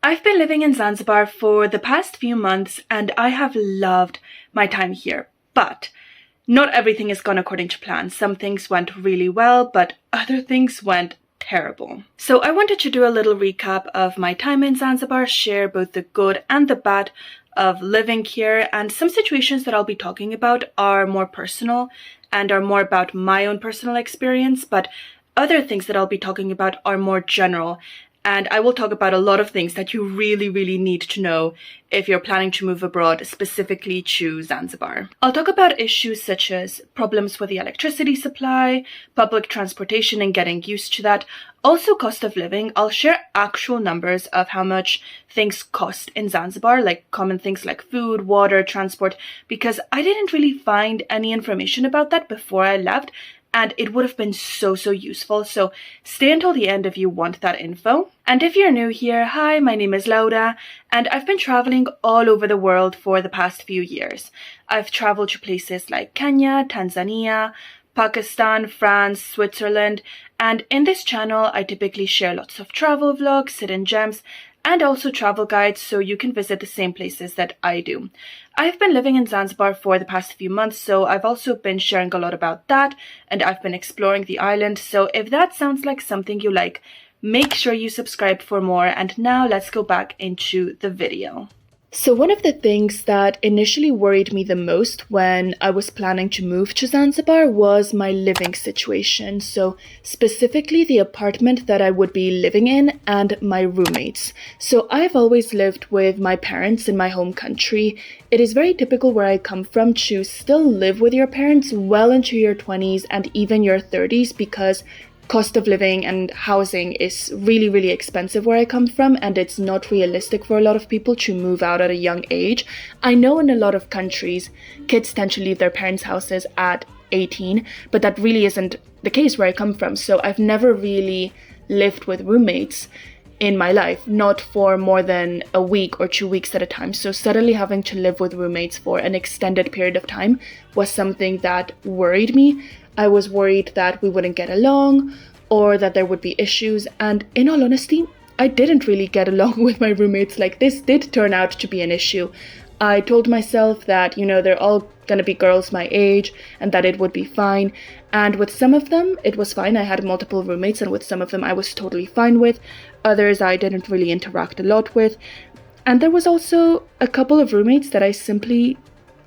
I've been living in Zanzibar for the past few months and I have loved my time here, but not everything has gone according to plan. Some things went really well, but other things went terrible. So I wanted to do a little recap of my time in Zanzibar, share both the good and the bad of living here, and some situations that I'll be talking about are more personal and are more about my own personal experience, but other things that I'll be talking about are more general. And I will talk about a lot of things that you really need to know if you're planning to move abroad, specifically to Zanzibar. I'll talk about issues such as problems with the electricity supply, public transportation and getting used to that, also cost of living. I'll share actual numbers of how much things cost in Zanzibar, like common things like food, water, transport, because I didn't really find any information about that before I left. And it would have been so useful, so stay until the end if you want that info. And if you're new here, hi, my name is Laura, and I've been traveling all over the world for the past few years. I've traveled to places like Kenya, Tanzania, Pakistan, France, Switzerland, and in this channel I typically share lots of travel vlogs, hidden gems, and also travel guides so you can visit the same places that I do. I've been living in Zanzibar for the past few months, so I've also been sharing a lot about that, and I've been exploring the island, so if that sounds like something you like, make sure you subscribe for more, and now let's go back into the video. So one of the things that initially worried me the most when I was planning to move to Zanzibar was my living situation. So specifically the apartment that I would be living in and my roommates. So I've always lived with my parents in my home country. It is very typical where I come from to still live with your parents well into your 20s and even your 30s because cost of living and housing is really expensive where I come from, and it's not realistic for a lot of people to move out at a young age. I know in a lot of countries, kids tend to leave their parents' houses at 18, but that really isn't the case where I come from. So I've never really lived with roommates in my life, not for more than a week or 2 weeks at a time. So suddenly having to live with roommates for an extended period of time was something that worried me. I was worried that we wouldn't get along or that there would be issues, and in all honesty, I didn't really get along with my roommates. Like, this did turn out to be an issue. I told myself that, they're all gonna be girls my age and that it would be fine, and with some of them it was fine. I had multiple roommates and with some of them I was totally fine with. Others I didn't really interact a lot with, and there was also a couple of roommates that I simply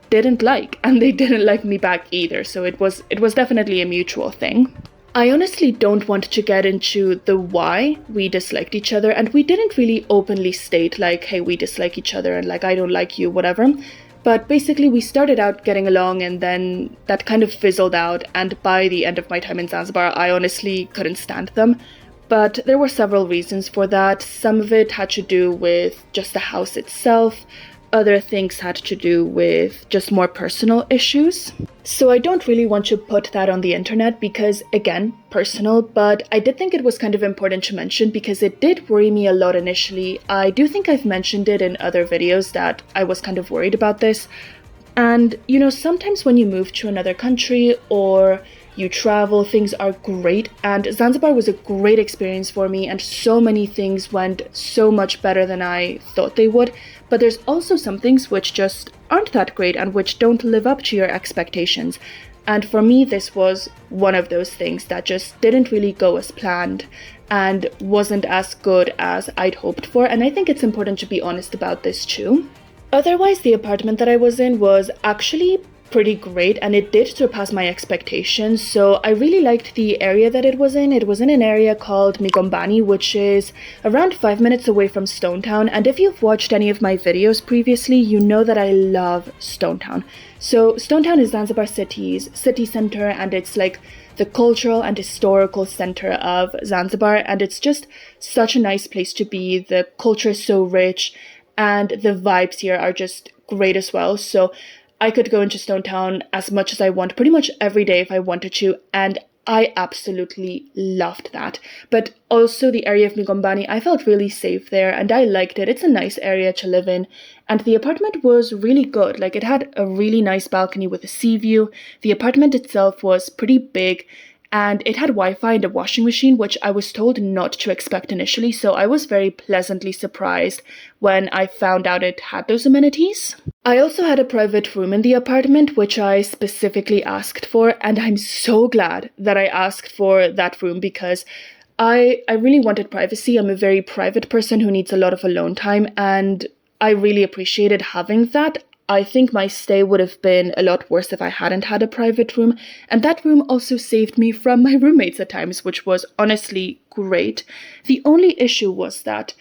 didn't like, and they didn't like me back either, so it was definitely a mutual thing. I honestly don't want to get into the why we disliked each other, and we didn't really openly state like, hey, we dislike each other and like, I don't like you, whatever. But basically we started out getting along and then that kind of fizzled out, and by the end of my time in Zanzibar I honestly couldn't stand them. But there were several reasons for that. Some of it had to do with just the house itself. Other things had to do with just more personal issues. So I don't really want to put that on the internet because, again, personal, but I did think it was kind of important to mention because it did worry me a lot initially. I do think I've mentioned it in other videos that I was kind of worried about this. And, sometimes when you move to another country or you travel, things are great, and Zanzibar was a great experience for me, and so many things went so much better than I thought they would. But there's also some things which just aren't that great and which don't live up to your expectations. And for me, this was one of those things that just didn't really go as planned and wasn't as good as I'd hoped for. And I think it's important to be honest about this too. Otherwise, the apartment that I was in was actually pretty great, and it did surpass my expectations. So I really liked the area that it was in. It was in an area called Migombani, which is around 5 minutes away from Stone Town. And if you've watched any of my videos previously, you know that I love Stone Town. So Stone Town is Zanzibar City's city center, and it's like the cultural and historical center of Zanzibar, and it's just such a nice place to be. The culture is so rich and the vibes here are just great as well. So I could go into Stone Town as much as I want, pretty much every day if I wanted to, and I absolutely loved that. But also the area of Migombani, I felt really safe there and I liked it. It's a nice area to live in, and the apartment was really good. Like, it had a really nice balcony with a sea view. The apartment itself was pretty big, and it had Wi-Fi and a washing machine, which I was told not to expect initially, so I was very pleasantly surprised when I found out it had those amenities. I also had a private room in the apartment, which I specifically asked for, and I'm so glad that I asked for that room because I really wanted privacy. I'm a very private person who needs a lot of alone time, and I really appreciated having that. I think my stay would have been a lot worse if I hadn't had a private room, and that room also saved me from my roommates at times, which was honestly great. The only issue was that,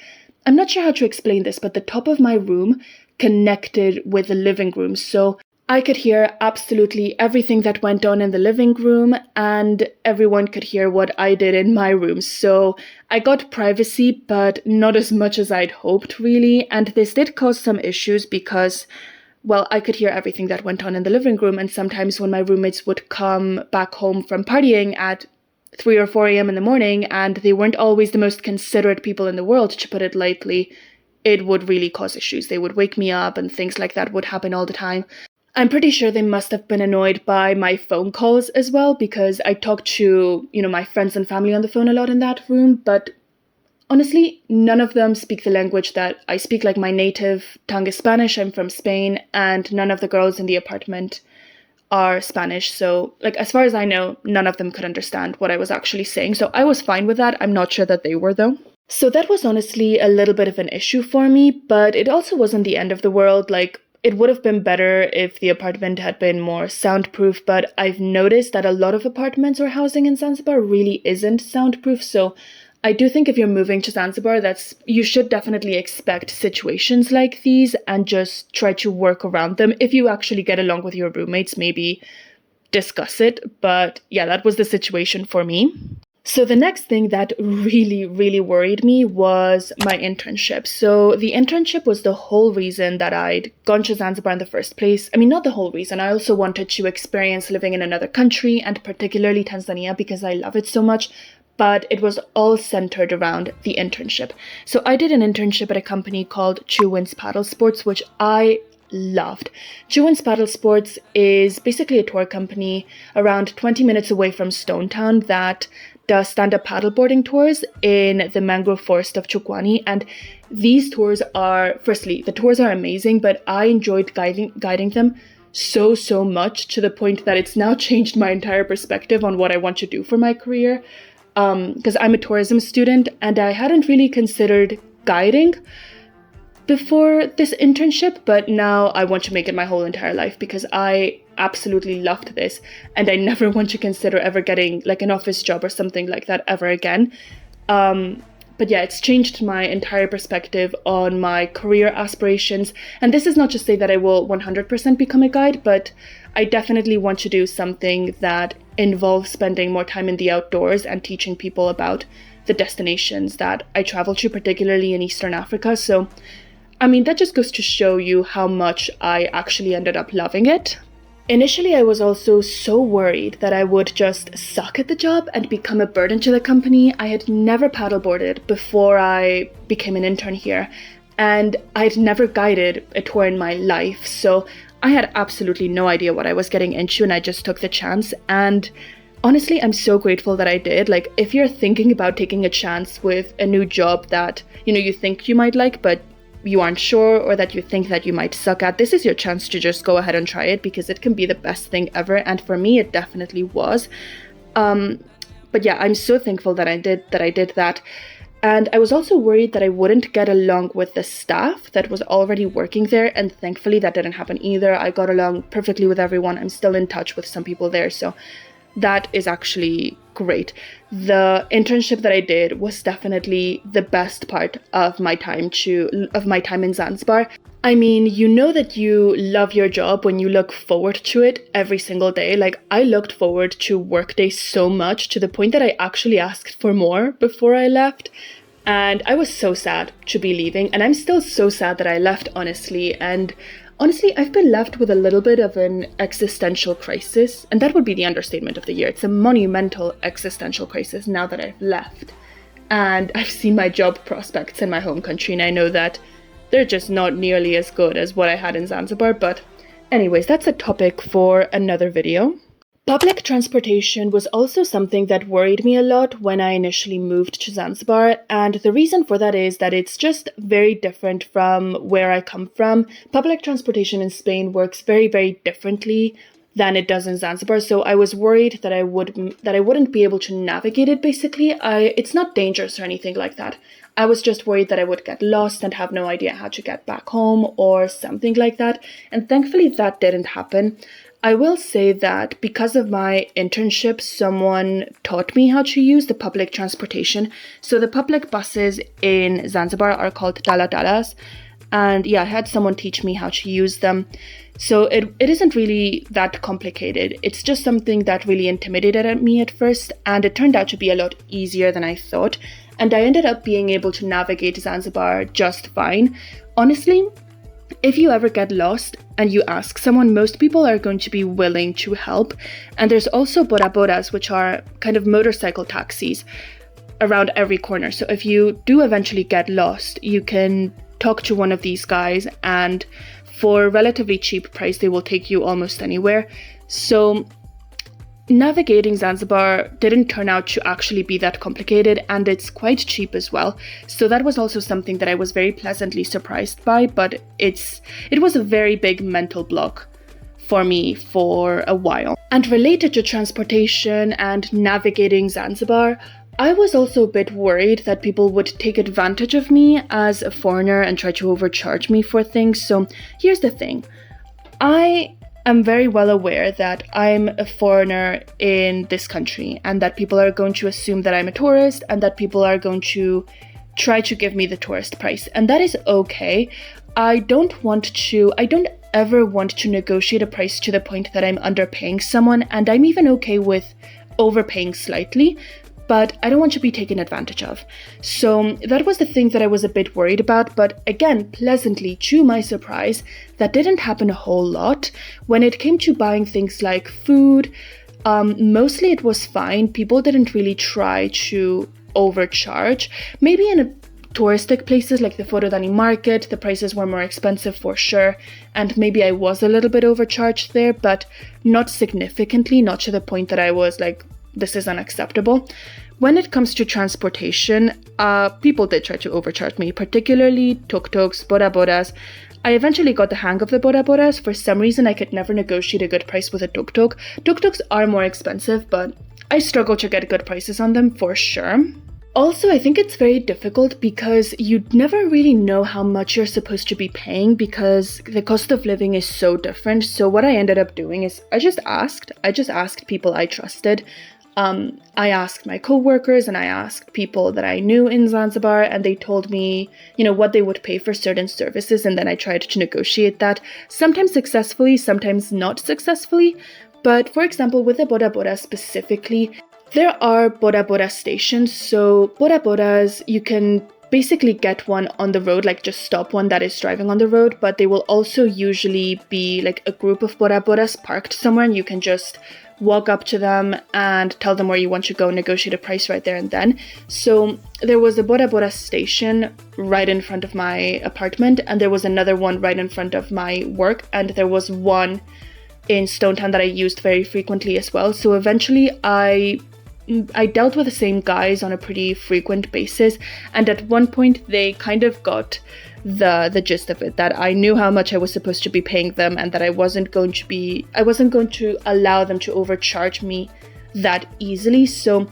I'm not sure how to explain this, but the top of my room connected with the living room, so I could hear absolutely everything that went on in the living room, and everyone could hear what I did in my room. So I got privacy, but not as much as I'd hoped, really, and this did cause some issues because, well, I could hear everything that went on in the living room, and sometimes when my roommates would come back home from partying at 3 or 4 a.m. in the morning, and they weren't always the most considerate people in the world, to put it lightly, it would really cause issues. They would wake me up and things like that would happen all the time. I'm pretty sure they must have been annoyed by my phone calls as well, because I talked to, my friends and family on the phone a lot in that room, but honestly, none of them speak the language that I speak. Like, my native tongue is Spanish, I'm from Spain, and none of the girls in the apartment are Spanish. So, as far as I know, none of them could understand what I was actually saying. So I was fine with that. I'm not sure that they were, though. So that was honestly a little bit of an issue for me, but it also wasn't the end of the world. It would have been better if the apartment had been more soundproof, but I've noticed that a lot of apartments or housing in Zanzibar really isn't soundproof, so I do think if you're moving to Zanzibar, you should definitely expect situations like these and just try to work around them. If you actually get along with your roommates, maybe discuss it, but yeah, that was the situation for me. So the next thing that really, really worried me was my internship. So the internship was the whole reason that I'd gone to Zanzibar in the first place. I mean, not the whole reason. I also wanted to experience living in another country, and particularly Tanzania, because I love it so much. But it was all centered around the internship. So I did an internship at a company called Chuwin's Paddle Sports, which I loved. Chuwin's Paddle Sports is basically a tour company around 20 minutes away from Stone Town that does stand-up paddleboarding tours in the mangrove forest of Chukwani, and these tours are, firstly, the tours are amazing, but I enjoyed guiding them so much, to the point that it's now changed my entire perspective on what I want to do for my career, because I'm a tourism student, and I hadn't really considered guiding before this internship, but now I want to make it my whole entire life because I absolutely loved this, and I never want to consider ever getting an office job or something like that ever again. But yeah, it's changed my entire perspective on my career aspirations, and this is not to say that I will 100% become a guide, but I definitely want to do something that involves spending more time in the outdoors and teaching people about the destinations that I travel to, particularly in Eastern Africa. So I mean, that just goes to show you how much I actually ended up loving it. Initially, I was also so worried that I would just suck at the job and become a burden to the company. I had never paddleboarded before I became an intern here, and I had never guided a tour in my life, so I had absolutely no idea what I was getting into, and I just took the chance. And honestly, I'm so grateful that I did. If you're thinking about taking a chance with a new job that, you think you might like, but you aren't sure, or that you think that you might suck at, this is your chance to just go ahead and try it, because it can be the best thing ever, and for me it definitely was. But yeah, I'm so thankful that I did that. And I was also worried that I wouldn't get along with the staff that was already working there, and thankfully that didn't happen either. I got along perfectly with everyone. I'm still in touch with some people there, so that is actually great. The internship that I did was definitely the best part of my time in Zanzibar. I mean, you know that you love your job when you look forward to it every single day. I looked forward to work days so much, to the point that I actually asked for more before I left. And I was so sad to be leaving, and I'm still so sad that I left, honestly. And honestly, I've been left with a little bit of an existential crisis, and that would be the understatement of the year. It's a monumental existential crisis now that I've left. And I've seen my job prospects in my home country, and I know that they're just not nearly as good as what I had in Zanzibar. But anyways, that's a topic for another video. Public transportation was also something that worried me a lot when I initially moved to Zanzibar, and the reason for that is that it's just very different from where I come from. Public transportation in Spain works very, very differently than it does in Zanzibar, so I was worried that I wouldn't be able to navigate it. Basically, it's not dangerous or anything like that. I was just worried that I would get lost and have no idea how to get back home or something like that, and thankfully that didn't happen. I will say that because of my internship, someone taught me how to use the public transportation. So the public buses in Zanzibar are called dala-dalas. And yeah, I had someone teach me how to use them. So it isn't really that complicated. It's just something that really intimidated me at first. And it turned out to be a lot easier than I thought. And I ended up being able to navigate Zanzibar just fine. Honestly, if you ever get lost and you ask someone, most people are going to be willing to help. And there's also bodabodas, which are kind of motorcycle taxis around every corner. So if you do eventually get lost, you can talk to one of these guys, and for a relatively cheap price, they will take you almost anywhere. So navigating Zanzibar didn't turn out to actually be that complicated, and it's quite cheap as well. So that was also something that I was very pleasantly surprised by, but it was a very big mental block for me for a while. And related to transportation and navigating Zanzibar, I was also a bit worried that people would take advantage of me as a foreigner and try to overcharge me for things. So here's the thing. I'm very well aware that I'm a foreigner in this country and that people are going to assume that I'm a tourist and that people are going to try to give me the tourist price. And that is okay. I don't ever want to negotiate a price to the point that I'm underpaying someone, and I'm even okay with overpaying slightly, but I don't want to be taken advantage of. So that was the thing that I was a bit worried about, but again, pleasantly, to my surprise, that didn't happen a whole lot. When it came to buying things like food, mostly it was fine. People didn't really try to overcharge. Maybe in touristic places like the Forodani market, the prices were more expensive for sure, and maybe I was a little bit overcharged there, but not significantly, not to the point that I was like, this is unacceptable. When it comes to transportation, people did try to overcharge me, particularly tuk-tuks, boda-bodas. I eventually got the hang of the boda-bodas. For some reason, I could never negotiate a good price with a tuk-tuk. Tuk-tuks are more expensive, but I struggle to get good prices on them for sure. Also, I think it's very difficult because you never really know how much you're supposed to be paying because the cost of living is so different. So what I ended up doing is I just asked people I trusted. I asked my co-workers and I asked people that I knew in Zanzibar, and they told me, what they would pay for certain services, and then I tried to negotiate that, sometimes successfully, sometimes not successfully. But for example, with the boda boda specifically, there are boda boda stations. So boda bodas, you can basically get one on the road, like just stop one that is driving on the road, but they will also usually be like a group of boda bodas parked somewhere, and you can just walk up to them and tell them where you want to go, negotiate a price right there and then. So there was a boda boda station right in front of my apartment, and there was another one right in front of my work, and there was one in Stone Town that I used very frequently as well. So eventually I dealt with the same guys on a pretty frequent basis, and at one point they kind of got the gist of it, that I knew how much I was supposed to be paying them and that I wasn't going to allow them to overcharge me that easily. So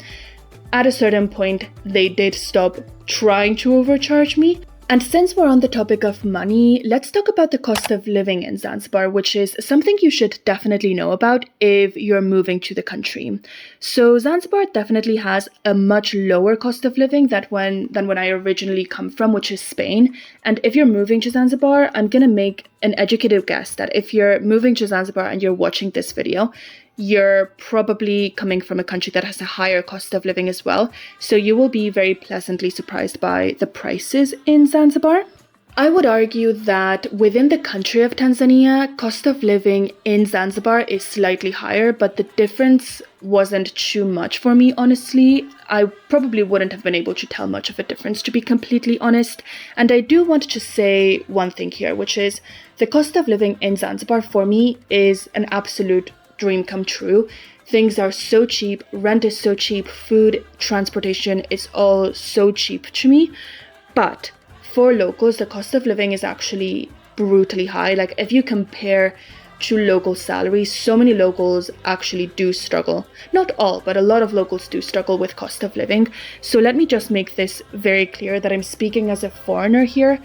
at a certain point they did stop trying to overcharge me. And since we're on the topic of money, let's talk about the cost of living in Zanzibar, which is something you should definitely know about if you're moving to the country. So Zanzibar definitely has a much lower cost of living than when I originally come from, which is Spain. And if you're moving to Zanzibar, I'm gonna make an educated guess that if you're moving to Zanzibar and you're watching this video, you're probably coming from a country that has a higher cost of living as well. So you will be very pleasantly surprised by the prices in Zanzibar. I would argue that within the country of Tanzania, cost of living in Zanzibar is slightly higher, but the difference wasn't too much for me, honestly. I probably wouldn't have been able to tell much of a difference, to be completely honest. And I do want to say one thing here, which is the cost of living in Zanzibar for me is an absolute dream come true. things are so cheap, rent is so cheap, food, transportation is all so cheap to me. But for locals, the cost of living is actually brutally high. Like if you compare to local salaries, so many locals actually do struggle. Not all, but a lot of locals do struggle with cost of living. So let me just make this very clear that I'm speaking as a foreigner here,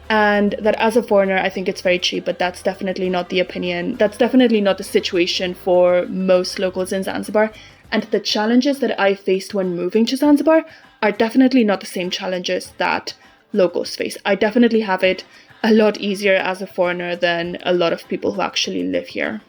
and that as a foreigner, I think it's very cheap, but that's definitely not the opinion. That's definitely not the situation for most locals in Zanzibar. And the challenges that I faced when moving to Zanzibar are definitely not the same challenges that locals face. I definitely have it a lot easier as a foreigner than a lot of people who actually live here.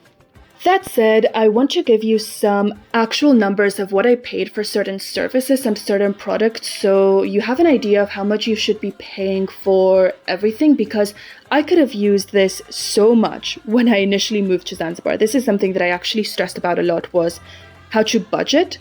That said, I want to give you some actual numbers of what I paid for certain services and certain products so you have an idea of how much you should be paying for everything, because I could have used this so much when I initially moved to Zanzibar. This is something that I actually stressed about a lot, was how to budget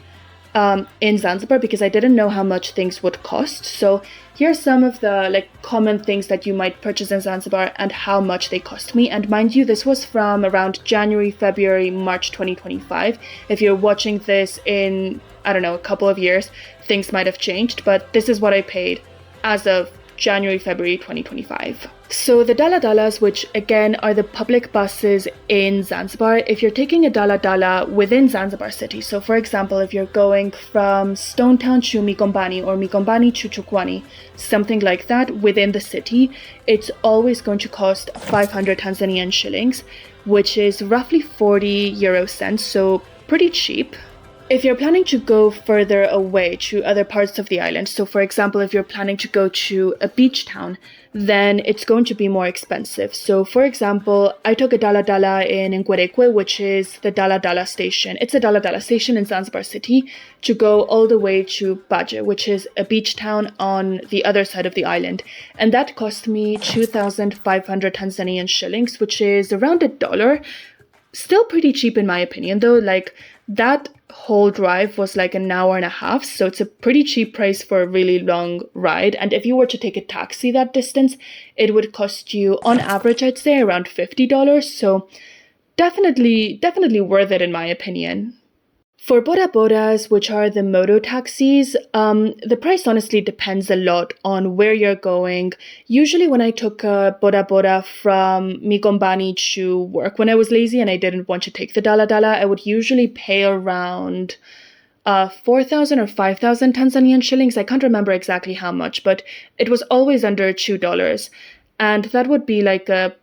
in Zanzibar, because I didn't know how much things would cost. So here are some of the common things that you might purchase in Zanzibar and how much they cost me. And mind you, this was from around January, February, March 2025. If you're watching this in, I don't know, a couple of years, things might have changed, but this is what I paid as of January, February 2025. So the Dala Dalas, which again are the public buses in Zanzibar, if you're taking a Dala Dala within Zanzibar city, so for example, if you're going from Stone Town to Mikombani or Mikombani to Chukwani, something like that within the city, it's always going to cost 500 Tanzanian shillings, which is roughly 40 euro cents, so pretty cheap. If you're planning to go further away to other parts of the island, so for example, if you're planning to go to a beach town, then it's going to be more expensive. So for example, I took a Dala Dala in Nkwerekwe, which is the Dala Dala station. It's a Dala Dala station in Zanzibar city to go all the way to Baje, which is a beach town on the other side of the island. And that cost me 2,500 Tanzanian shillings, which is around $1. Still pretty cheap in my opinion, though. That whole drive was like an hour and a half, so it's a pretty cheap price for a really long ride. And if you were to take a taxi that distance, it would cost you, on average, I'd say around $50. So definitely worth it in my opinion. For Bora Boras, which are the moto taxis, the price honestly depends a lot on where you're going. Usually when I took a Bora Bora from Mikombani to work, when I was lazy and I didn't want to take the Dala Dala, I would usually pay around 4,000 or 5,000 Tanzanian shillings. I can't remember exactly how much, but it was always under $2. And that would be like a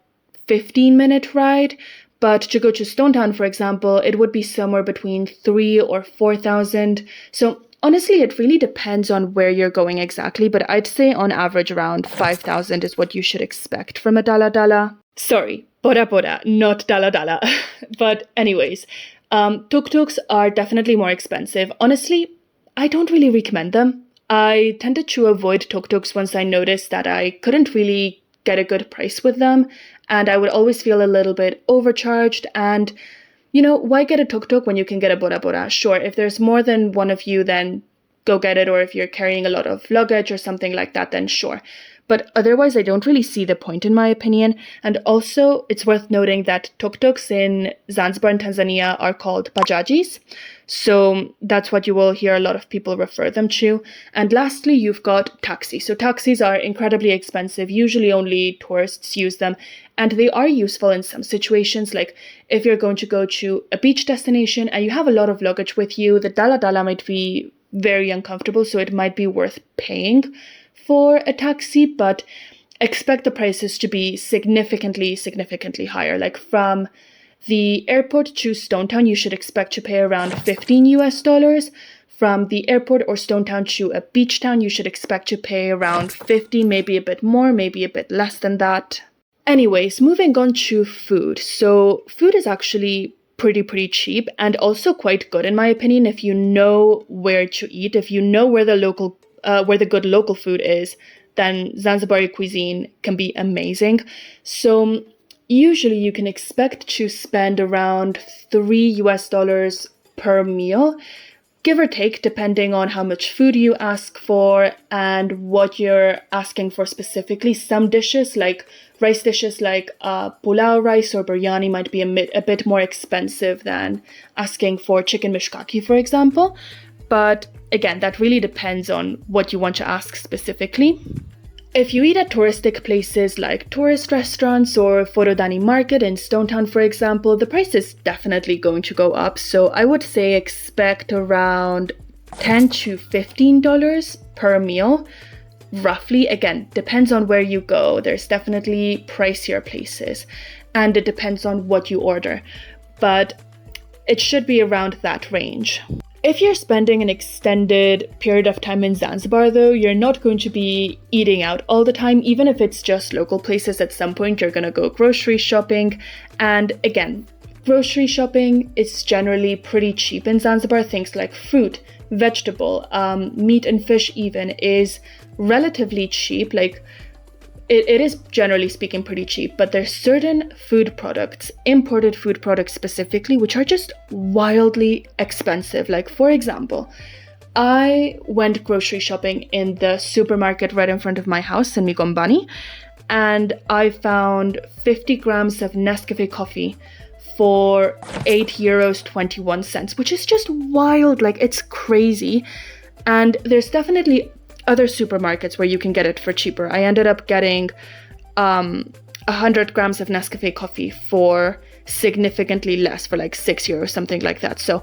15-minute ride. But to go to Stone Town, for example, it would be somewhere between 3,000 or 4,000. So honestly, it really depends on where you're going exactly. But I'd say on average around 5,000 is what you should expect from a Dala Dala. Sorry, Bora Bora, not Dala Dala. But anyways, tuk-tuks are definitely more expensive. Honestly, I don't really recommend them. I tended to avoid tuk-tuks once I noticed that I couldn't really get a good price with them, and I would always feel a little bit overcharged. And why get a tuk-tuk when you can get a Bora Bora? Sure, if there's more than one of you, then go get it, or if you're carrying a lot of luggage or something like that, then sure. But otherwise, I don't really see the point in my opinion. And also, it's worth noting that tuk-tuks in Zanzibar and Tanzania are called bajajis. So that's what you will hear a lot of people refer them to. And lastly, you've got taxis. So taxis are incredibly expensive. Usually only tourists use them. And they are useful in some situations, like if you're going to go to a beach destination and you have a lot of luggage with you, the Dala Dala might be very uncomfortable, so it might be worth paying for a taxi, but expect the prices to be significantly higher. Like from the airport to Stone Town, you should expect to pay around $15. From the airport or Stone Town to a beach town, you should expect to pay around 50, maybe a bit more, maybe a bit less than that. Anyways, moving on to food. So food is actually pretty cheap and also quite good in my opinion if you know where to eat. If you know where the good local food is, then Zanzibari cuisine can be amazing. So usually you can expect to spend around $3 per meal. give or take, depending on how much food you ask for and what you're asking for specifically. Some dishes, like rice dishes like pulao rice or biryani, might be a bit more expensive than asking for chicken mishkaki, for example. But again, that really depends on what you want to ask specifically. If you eat at touristic places like tourist restaurants or Forodani Market in Stone Town, for example, the price is definitely going to go up. So I would say expect around $10 to $15 per meal, roughly. Again, depends on where you go. There's definitely pricier places, and it depends on what you order, but it should be around that range. If you're spending an extended period of time in Zanzibar, though, you're not going to be eating out all the time. Even if it's just local places, at some point you're going to go grocery shopping. And again, grocery shopping is generally pretty cheap in Zanzibar. Things like fruit, vegetable, meat and fish even is relatively cheap. Like, it is generally speaking pretty cheap, but there's certain food products, imported food products specifically, which are just wildly expensive. Like, for example, I went grocery shopping in the supermarket right in front of my house in Mikombani, and I found 50 grams of Nescafe coffee for €8.21, which is just wild. Like, it's crazy. And there's definitely other supermarkets where you can get it for cheaper. I ended up getting 100 grams of Nescafe coffee for significantly less, for like €6, something like that. So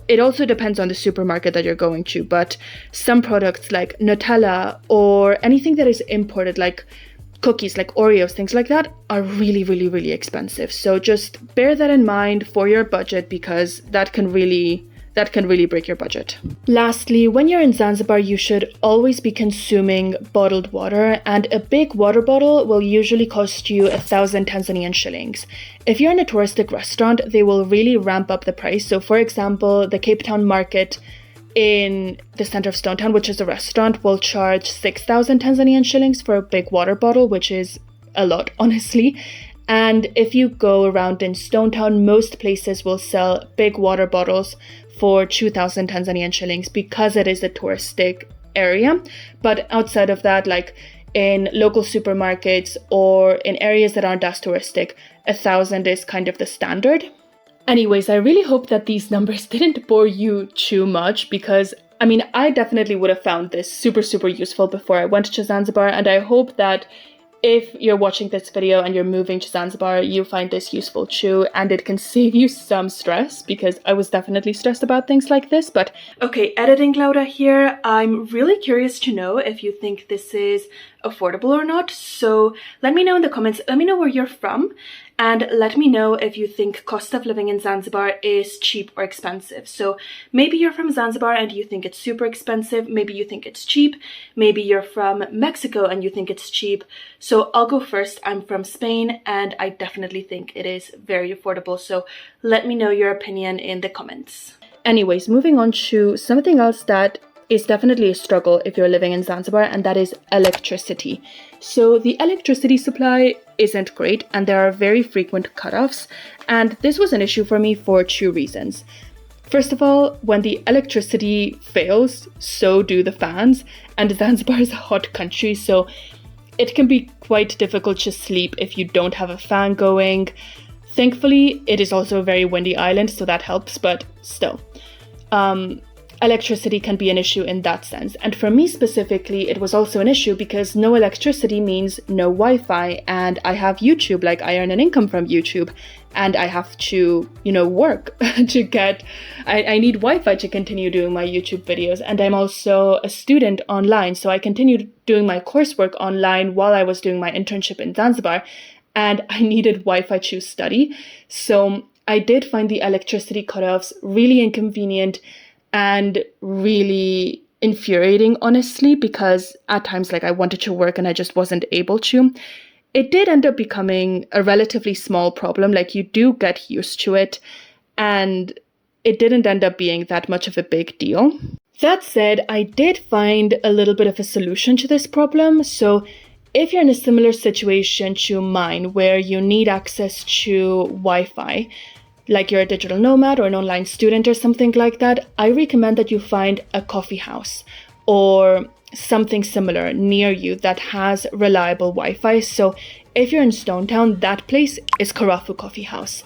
it also depends on the supermarket that you're going to, but some products like Nutella or anything that is imported, like cookies, like Oreos, things like that, are really, really, really expensive. So just bear that in mind for your budget, because that can really break your budget. Lastly, when you're in Zanzibar, you should always be consuming bottled water, and a big water bottle will usually cost you 1,000 Tanzanian shillings. If you're in a touristic restaurant, they will really ramp up the price. So for example, the Cape Town Market in the center of Stone Town, which is a restaurant, will charge 6,000 Tanzanian shillings for a big water bottle, which is a lot, honestly. And if you go around in Stone Town, most places will sell big water bottles for 2,000 Tanzanian shillings because it is a touristic area. But outside of that, like in local supermarkets or in areas that aren't as touristic, 1,000 is kind of the standard. Anyways, I really hope that these numbers didn't bore you too much, because I mean, I definitely would have found this super, super useful before I went to Zanzibar, and I hope that if you're watching this video and you're moving to Zanzibar, you find this useful too, and it can save you some stress, because I was definitely stressed about things like this. But okay, editing Laura here, I'm really curious to know if you think this is affordable or not. So let me know in the comments, let me know where you're from, and let me know if you think cost of living in Zanzibar is cheap or expensive. So maybe you're from Zanzibar and you think it's super expensive, maybe you think it's cheap, maybe you're from Mexico and you think it's cheap. So I'll go first. I'm from Spain and I definitely think it is very affordable. So let me know your opinion in the comments. Anyways, moving on to something else that is definitely a struggle if you're living in Zanzibar, and that is electricity. So the electricity supply isn't great, and there are very frequent cutoffs, and this was an issue for me for two reasons. First of all, when the electricity fails, so do the fans, and Zanzibar is a hot country, so it can be quite difficult to sleep if you don't have a fan going. Thankfully, it is also a very windy island, so that helps, but still. Electricity can be an issue in that sense. And for me specifically, it was also an issue because no electricity means no Wi-Fi, and I have YouTube, like I earn an income from YouTube, and I have to, work to get, I need Wi-Fi to continue doing my YouTube videos. And I'm also a student online, so I continued doing my coursework online while I was doing my internship in Zanzibar, and I needed Wi-Fi to study. So I did find the electricity cutoffs really inconvenient and really infuriating, honestly, because at times, like, I wanted to work and I just wasn't able to. It did end up becoming a relatively small problem, like you do get used to it, and it didn't end up being that much of a big deal. That said, I did find a little bit of a solution to this problem. So if you're in a similar situation to mine, where you need access to Wi-Fi, like you're a digital nomad or an online student or something like that, I recommend that you find a coffee house or something similar near you that has reliable Wi-Fi. So if you're in Stone Town, that place is Karafu Coffee House.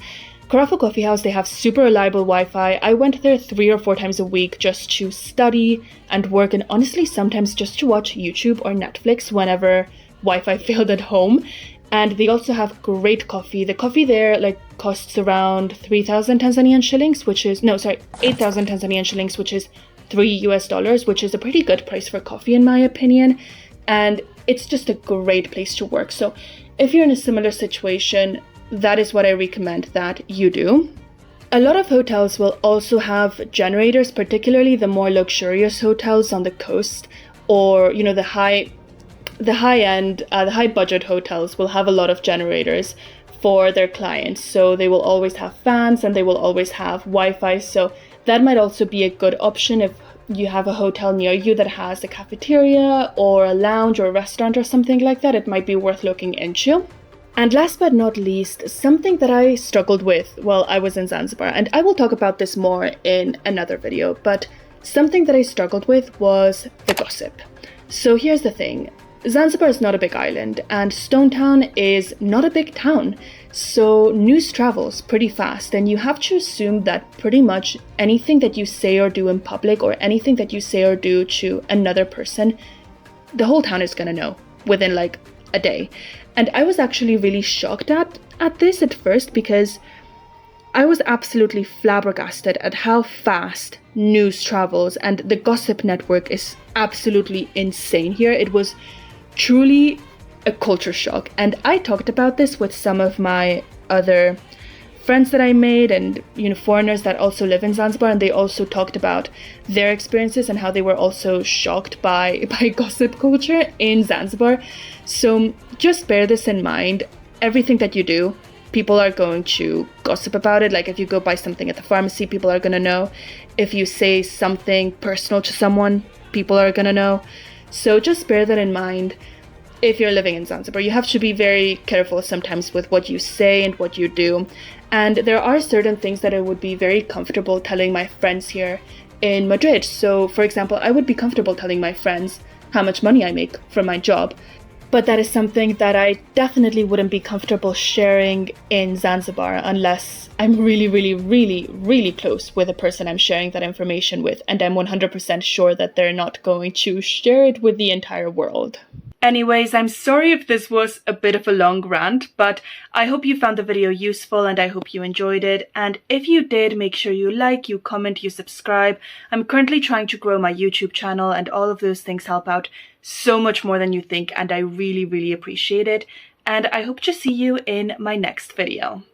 Karafu Coffee House, they have super reliable Wi-Fi. I went there 3 or 4 times a week just to study and work, and honestly sometimes just to watch YouTube or Netflix whenever Wi-Fi failed at home. And they also have great coffee. The coffee there costs around 3,000 Tanzanian shillings, 8,000 Tanzanian shillings, which is $3, which is a pretty good price for coffee in my opinion. And it's just a great place to work. So if you're in a similar situation, that is what I recommend that you do. A lot of hotels will also have generators, particularly the more luxurious hotels on the coast, or the high budget hotels will have a lot of generators for their clients. So they will always have fans and they will always have Wi-Fi. So that might also be a good option if you have a hotel near you that has a cafeteria or a lounge or a restaurant or something like that. It might be worth looking into. And last but not least, something that I struggled with while I was in Zanzibar, and I will talk about this more in another video, but something that I struggled with was the gossip. So here's the thing. Zanzibar is not a big island, and Stone Town is not a big town, so news travels pretty fast, and you have to assume that pretty much anything that you say or do in public, or anything that you say or do to another person, the whole town is gonna know within a day. And I was actually really shocked at this at first, because I was absolutely flabbergasted at how fast news travels, and the gossip network is absolutely insane here. It was truly a culture shock, and I talked about this with some of my other friends that I made and foreigners that also live in Zanzibar, and they also talked about their experiences and how they were also shocked by gossip culture in Zanzibar. So just bear this in mind. Everything that you do, people are going to gossip about it. If you go buy something at the pharmacy, people are gonna know. If you say something personal to someone, people are gonna know. So just bear that in mind. If you're living in Zanzibar, you have to be very careful sometimes with what you say and what you do. And there are certain things that I would be very comfortable telling my friends here in Madrid. So for example, I would be comfortable telling my friends how much money I make from my job. But that is something that I definitely wouldn't be comfortable sharing in Zanzibar unless I'm really, really, really, really close with the person I'm sharing that information with, and I'm 100% sure that they're not going to share it with the entire world. Anyways, I'm sorry if this was a bit of a long rant, but I hope you found the video useful and I hope you enjoyed it. And if you did, make sure you like, you comment, you subscribe. I'm currently trying to grow my YouTube channel, and all of those things help out so much more than you think, and I really, really appreciate it. And I hope to see you in my next video.